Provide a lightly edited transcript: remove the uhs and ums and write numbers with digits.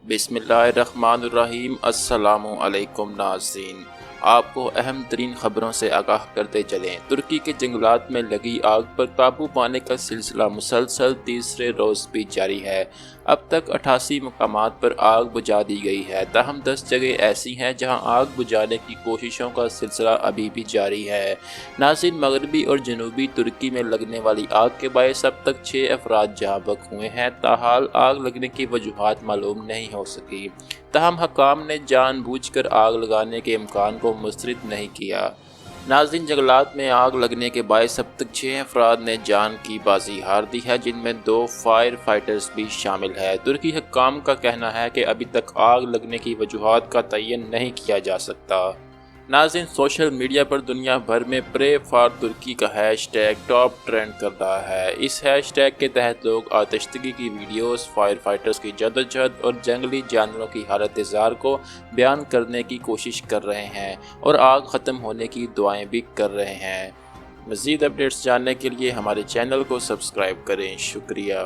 बिस्मिल्लाहिर्रहमानिर्रहीम। अस्सलामु अलैकुम नाज़रीन, आपको अहम तरीन खबरों से आगाह करते चलें। तुर्की के जंगलात में लगी आग पर काबू पाने का सिलसिला मुसलसल तीसरे रोज़ भी जारी है। अब तक 88 मकामात पर आग बुझा दी गई है। ताहम 10 जगह ऐसी हैं जहां आग बुझाने की कोशिशों का सिलसिला अभी भी जारी है। नाज़रीन, मगरबी और जनूबी तुर्की में लगने वाली आग के बायस अब तक 6 अफराद जहाँ बक हुए हैं। ताहाल आग लगने की वजूहात मालूम नहीं हो सकी। ताहम हकाम ने जानबूझकर आग लगाने के इम्कान को मुस्तरद नहीं किया। नाज़रीन, जंगलात में आग लगने के बायस अब तक 6 अफराद ने जान की बाजी हार दी है, जिनमें 2 फायर फाइटर्स भी शामिल है। तुर्की हकाम का कहना है कि अभी तक आग लगने की वजूहात का तयन नहीं किया जा सकता। नाज़रीन, सोशल मीडिया पर दुनिया भर में प्रे फॉर तुर्की का हैशटैग टॉप ट्रेंड कर रहा है। इस हैशटैग के तहत लोग आतिशदगी की वीडियोस, फायर फाइटर्स की जद्दोजहद और जंगली जानवरों की हालत-ए-ज़ार को बयान करने की कोशिश कर रहे हैं और आग ख़त्म होने की दुआएं भी कर रहे हैं। मज़ीद अपडेट्स जानने के लिए हमारे चैनल को सब्सक्राइब करें। शुक्रिया।